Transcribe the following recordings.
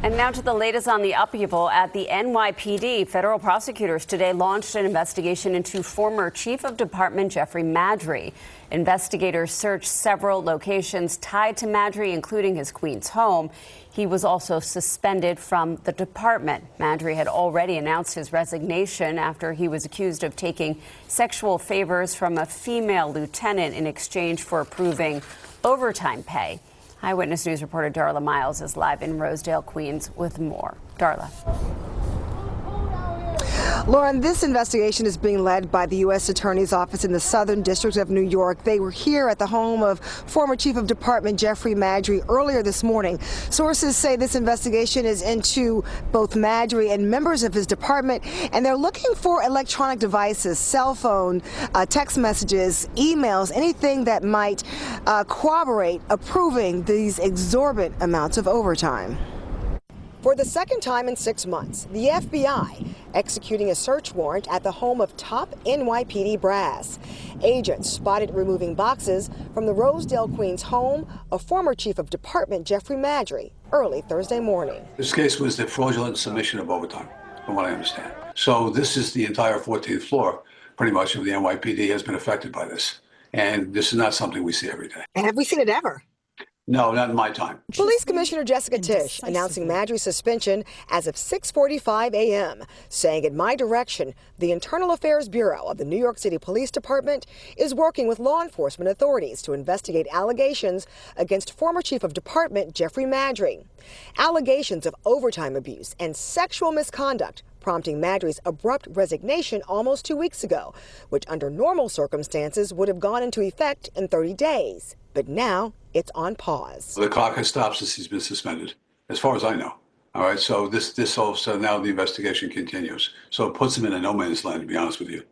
And now to the latest on the upheaval at the NYPD. Federal prosecutors today launched an investigation into former Chief of Department Jeffrey Maddrey. Investigators searched several locations tied to Maddrey, including his Queens home. He was also suspended from the department. Maddrey had already announced his resignation after he was accused of taking sexual favors from a female lieutenant in exchange for approving overtime pay. Eyewitness News reporter Darla Miles is live in Rosedale, Queens with more. Darla. Lauren, this investigation is being led by the U.S. Attorney's Office in the Southern District of New York. They were here at the home of former Chief of Department Jeffrey Maddrey earlier this morning. Sources say this investigation is into both Maddrey and members of his department, and they're looking for electronic devices, cell phone, text messages, emails, anything that might corroborate approving these exorbitant amounts of overtime. For the second time in 6 months, the FBI executing a search warrant at the home of top NYPD brass. Agents spotted removing boxes from the Rosedale, Queens home of former Chief of Department Jeffrey Maddrey early Thursday morning. This case was the fraudulent submission of overtime, from what I understand. So this is the entire 14th floor, pretty much, of the NYPD has been affected by this. And this is not something we see every day. And have we seen it ever? No, not in my time. Police Commissioner Jessica Tisch announcing Maddrey's suspension as of 6:45 a.m., saying, "In my direction, the Internal Affairs Bureau of the New York City Police Department is working with law enforcement authorities to investigate allegations against former Chief of Department Jeffrey Maddrey. Allegations of overtime abuse and sexual misconduct prompting Maddrey's abrupt resignation almost 2 weeks ago, which under normal circumstances would have gone into effect in 30 days. But now it's on pause." The clock has stopped since he's been suspended, as far as I know. All right, so this all of a sudden now the investigation continues. So it puts him in a no man's land, to be honest with you,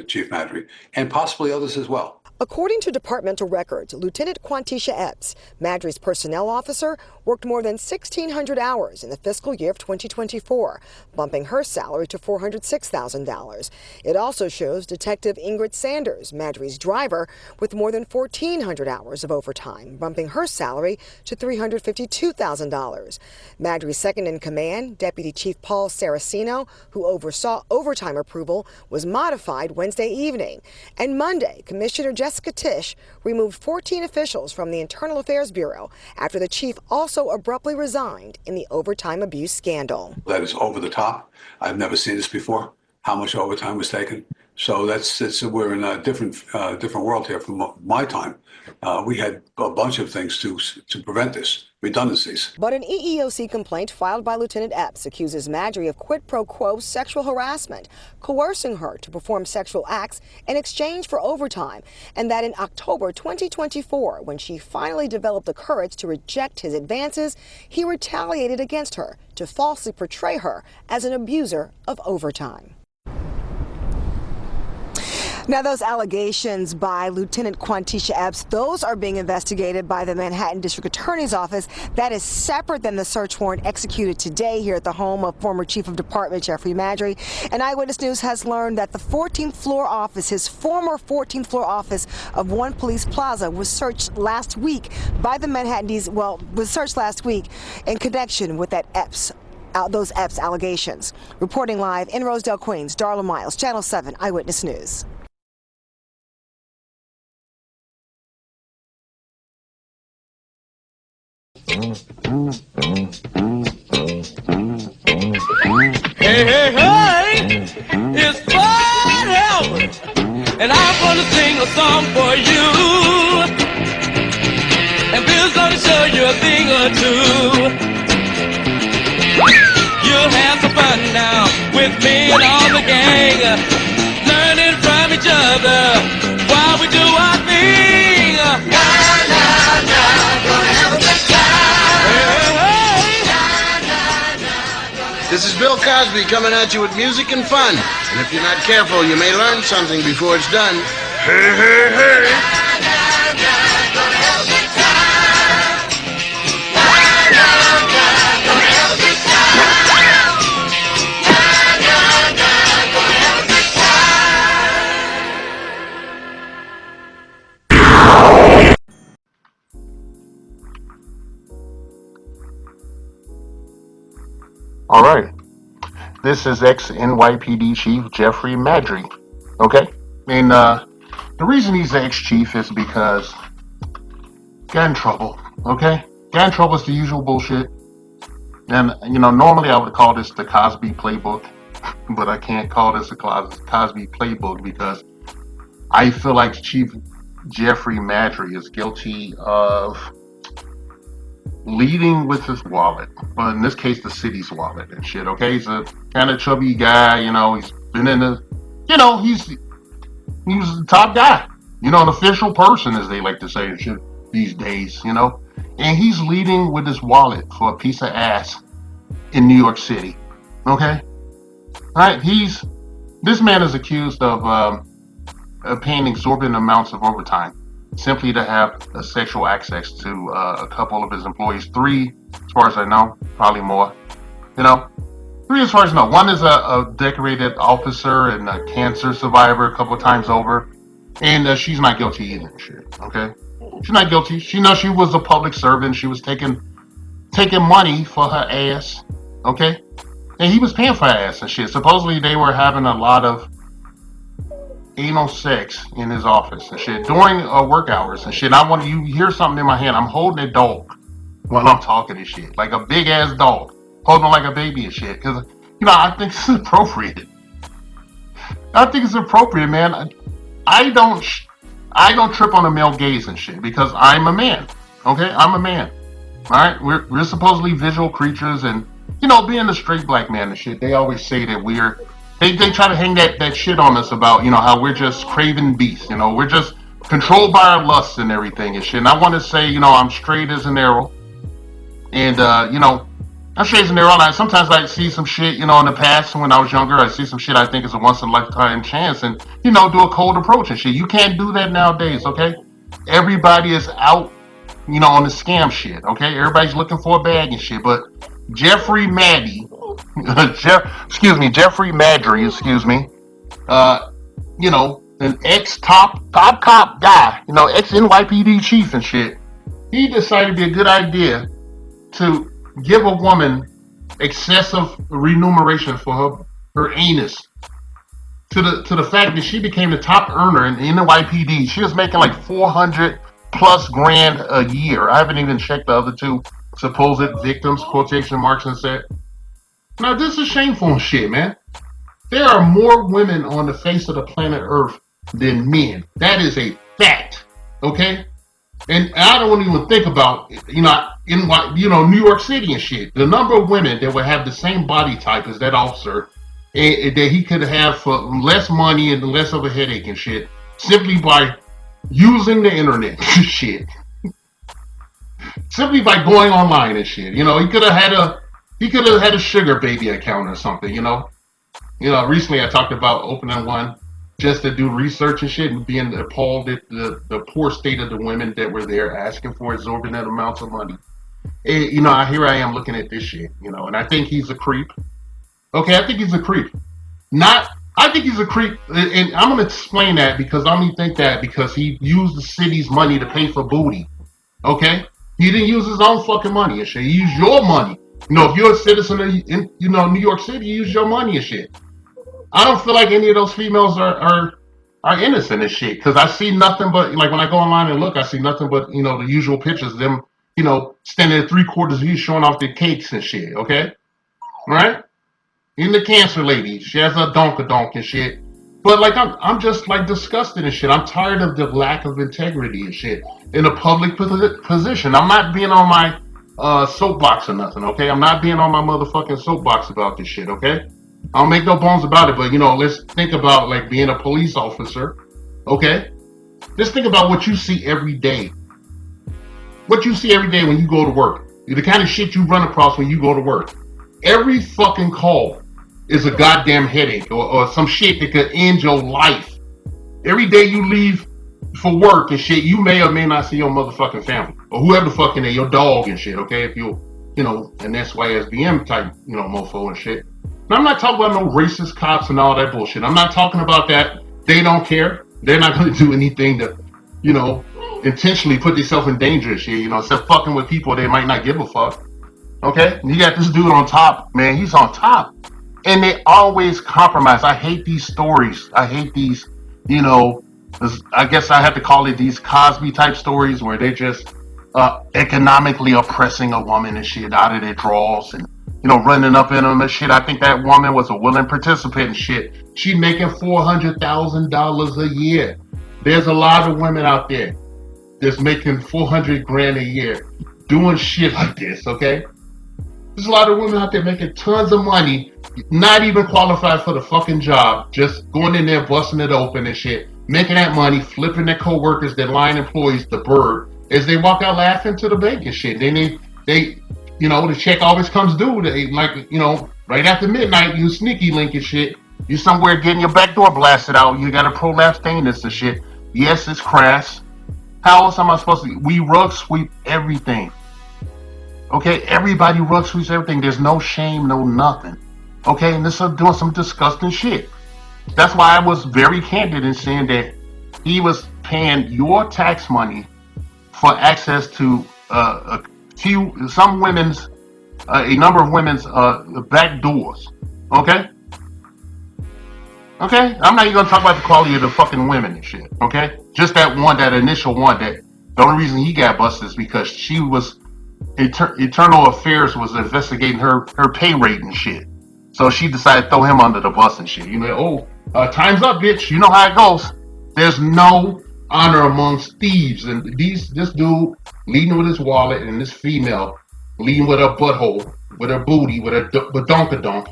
Chief Maddrey, and possibly others as well. According to departmental records, Lieutenant Quantisha Epps, Maddrey's personnel officer, worked more than 1,600 hours in the fiscal year of 2024, bumping her salary to $406,000. It also shows Detective Ingrid Sanders, Maddrey's driver, with more than 1,400 hours of overtime, bumping her salary to $352,000. Maddrey's second in command, Deputy Chief Paul Saraceno, who oversaw overtime approval, was modified Wednesday evening. And Monday, Commissioner Jessica Tisch removed 14 officials from the Internal Affairs Bureau after the chief also abruptly resigned in the overtime abuse scandal. That is over the top. I've never seen this before, how much overtime was taken. So we're in a different world here from my time. We had a bunch of things to prevent this, redundancies. But an EEOC complaint filed by Lieutenant Epps accuses Maddrey of quid pro quo sexual harassment, coercing her to perform sexual acts in exchange for overtime, and that in October 2024, when she finally developed the courage to reject his advances, he retaliated against her to falsely portray her as an abuser of overtime. Now, those allegations by Lieutenant Quantisha Epps, those are being investigated by the Manhattan District Attorney's Office. That is separate than the search warrant executed today here at the home of former Chief of Department Jeffrey Maddrey. And Eyewitness News has learned that the 14th floor office, his former 14th floor office of One Police Plaza, was searched last week by the Manhattans, was searched last week in connection with those Epps allegations. Reporting live in Rosedale, Queens, Darla Miles, Channel 7 Eyewitness News. Hey, hey, hey, it's Fun Helper, and I'm gonna sing a song for you, and Bill's gonna show you a thing or two. You'll have some fun now with me and all the gang, learning from each other while we do our thing. Gonna have a good time. This is Bill Cosby coming at you with music and fun. And if you're not careful, you may learn something before it's done. Hey, hey, hey. All right. This is ex-NYPD Chief Jeffrey Madry. Okay? And the reason he's ex-chief is because got in trouble. Okay? Got in trouble is the usual bullshit. And, normally I would call this the Cosby playbook, but I can't call this a Cosby playbook because I feel like Chief Jeffrey Madry is guilty of leading with his wallet, but in this case, the city's wallet and shit. Okay, he's a kind of chubby guy. He's been in the, he's the top guy. An official person, as they like to say and shit these days. And he's leading with his wallet for a piece of ass in New York City. Okay, all right. This man is accused of paying exorbitant amounts of overtime simply to have sexual access to a couple of his employees. 3, as far as I know, probably more. 3 as far as I know. One is a decorated officer and a cancer survivor a couple of times over. And she's not guilty either. Shit, okay? She's not guilty. She knows she was a public servant. She was taking money for her ass. Okay? And he was paying for her ass and shit. Supposedly they were having a lot of anal sex in his office and shit during work hours and shit. You hear something in my hand. I'm holding a dog while I'm talking and shit, like a big ass dog, holding like a baby and shit. Because I think it's appropriate. I think it's appropriate, man. I don't trip on the male gaze and shit because I'm a man. Okay, I'm a man. All right, we're supposedly visual creatures, and being a straight black man and shit, they always say that They try to hang that shit on us about, how we're just craven beasts, we're just controlled by our lusts and everything and shit. And I want to say, I'm straight as an arrow. And, I'm straight as an arrow. And sometimes I see some shit, in the past when I was younger, I see some shit I think is a once in a lifetime chance and, do a cold approach and shit. You can't do that nowadays, okay? Everybody is out, on the scam shit, okay? Everybody's looking for a bag and shit. But Jeffrey Madry, an ex-top cop guy, ex-NYPD chief and shit, he decided it'd be a good idea to give a woman excessive remuneration for her anus to the fact that she became the top earner in NYPD. She was making like 400 plus grand a year. I haven't even checked the other 2 supposed victims, quotation marks, and said, now this is shameful shit, man. There are more women on the face of the planet Earth than men. That is a fact, okay? And I don't even think about, in New York City and shit, the number of women that would have the same body type as that officer that he could have for less money and less of a headache and shit, simply by using the internet shit. Simply by going online and shit. He could have had a sugar baby account or something, recently I talked about opening one just to do research and shit and being appalled at the poor state of the women that were there asking for exorbitant amounts of money. And, here I am looking at this shit, and I think he's a creep. Okay, I think he's a creep. I think he's a creep, and I'm going to explain that because I only think that because he used the city's money to pay for booty. Okay? He didn't use his own fucking money and shit. He used your money. If you're a citizen of New York City, you use your money and shit. I don't feel like any of those females are innocent and shit because I see nothing but, like when I go online and look, I see nothing but, the usual pictures of them, standing at 3/4 view showing off their cakes and shit, okay? Right? Even the cancer lady, she has a donk and shit. But like I'm just like disgusted and shit. I'm tired of the lack of integrity and shit in a public position. I'm not being on my soapbox or nothing, okay? I'm not being on my motherfucking soapbox about this shit, okay? I don't make no bones about it, but let's think about like being a police officer, okay? Let's think about what you see every day. What you see every day when you go to work. The kind of shit you run across when you go to work. Every fucking call is a goddamn headache or some shit that could end your life. Every day you leave for work and shit, you may or may not see your motherfucking family or whoever the fucking your dog and shit, okay? If you're, an SYSBM type, mofo and shit. And I'm not talking about no racist cops and all that bullshit. I'm not talking about that. They don't care. They're not going to do anything to, intentionally put themselves in danger and shit, except fucking with people they might not give a fuck. Okay, you got this dude on top, man. He's on top, and they always compromise. I hate these stories. I hate these, you know. I guess I have to call it these Cosby type stories where they're just economically oppressing a woman and shit out of their drawers and running up in them and shit. I think that woman was a willing participant and shit. She making $400,000 a year. There's a lot of women out there that's making 400 grand a year doing shit like this. Okay. There's a lot of women out there making tons of money, not even qualified for the fucking job, just going in there, busting it open and shit, making that money, flipping their co-workers, their line employees, the bird, as they walk out laughing to the bank and shit. Then they the check always comes due. They, right after midnight, you sneaky link and shit. You somewhere getting your back door blasted out. You got a prolapse stainless and shit. Yes, it's crass. How else am I supposed to? We rug sweep everything. Okay, everybody rug sweeps everything. There's no shame, no nothing. Okay, and this is doing some disgusting shit. That's why I was very candid in saying that he was paying your tax money for access to a number of women's back doors. Okay? Okay? I'm not even gonna talk about the quality of the fucking women and shit. Okay? Just that initial one, that the only reason he got busted is because she was Internal Affairs was investigating her pay rate and shit. So she decided to throw him under the bus and shit. Time's up, bitch. You know how it goes. There's no honor amongst thieves. And this dude leading with his wallet and this female leading with her butthole, with her booty, with her badonkadonk.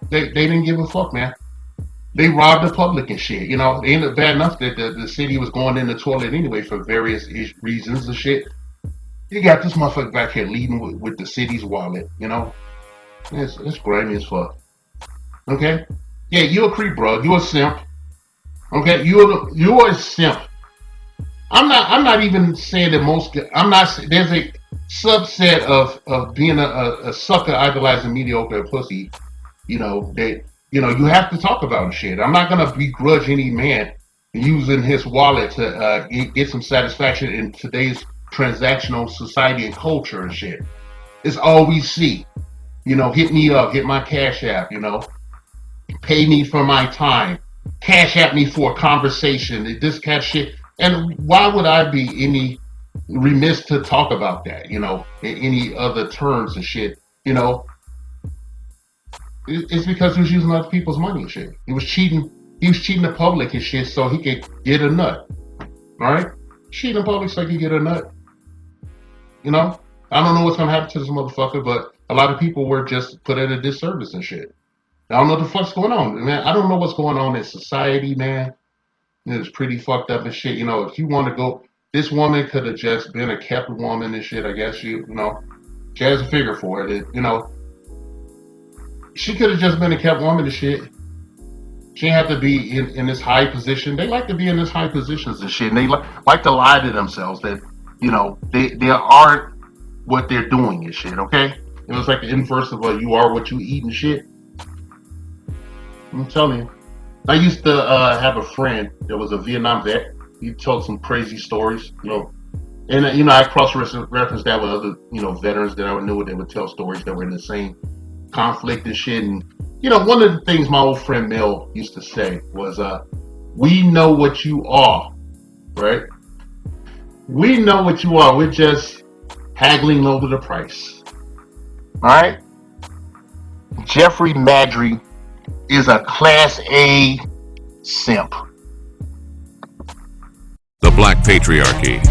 They didn't give a fuck, man. They robbed the public and shit. It ain't bad enough that the city was going in the toilet anyway for various reasons and shit. You got this motherfucker back here leading with the city's wallet, It's grimy as fuck. Okay? Yeah, you a creep, bro. You a simp. Okay? You a simp. I'm not even saying that there's a subset of being a sucker idolizing mediocre pussy, you have to talk about shit. I'm not gonna begrudge any man using his wallet to get some satisfaction in today's transactional society and culture and shit. It's all we see. Hit me up, hit my Cash App, pay me for my time, Cash App me for a conversation, this kind of shit. And why would I be any remiss to talk about that, in any other terms and shit, It's because he was using other people's money and shit. He was cheating the public and shit so he could get a nut. Alright? Cheating the public so he could get a nut. I don't know what's gonna happen to this motherfucker, but a lot of people were just put at a disservice and shit. I don't know what the fuck's going on, man. I don't know what's going on in society, man. It's pretty fucked up and shit. If you want to go, this woman could have just been a kept woman and shit. I guess she has a figure for it. She could have just been a kept woman and shit. She didn't have to be in this high position. They like to be in this high positions and shit. And they like to lie to themselves that, they aren't what they're doing and shit, okay? It was like the inverse of you are what you eat and shit. I'm telling you. I used to have a friend that was a Vietnam vet. He told some crazy stories, And, I cross-referenced that with other, veterans that I knew that would tell stories that were in the same conflict and shit. And, one of the things my old friend Mel used to say was, we know what you are, right? We know what you are. We're just haggling over the price. All right? Jeffrey Madry is a Class A simp. The Black Patriarchy.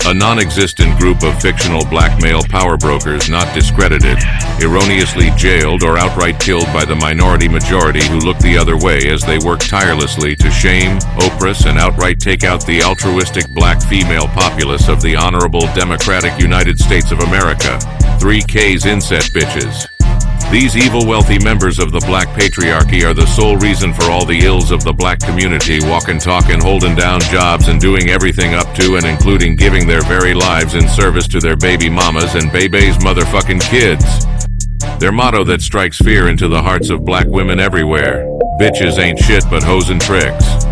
A non-existent group of fictional black male power brokers not discredited, erroneously jailed or outright killed by the minority majority who look the other way as they work tirelessly to shame, oppress, and outright take out the altruistic black female populace of the honorable democratic United States of America. 3K's inset bitches. These evil wealthy members of the black patriarchy are the sole reason for all the ills of the black community, walking, talking, holding down jobs, and doing everything up to and including giving their very lives in service to their baby mamas and baby's motherfucking kids. Their motto that strikes fear into the hearts of black women everywhere: bitches ain't shit but hoes and tricks.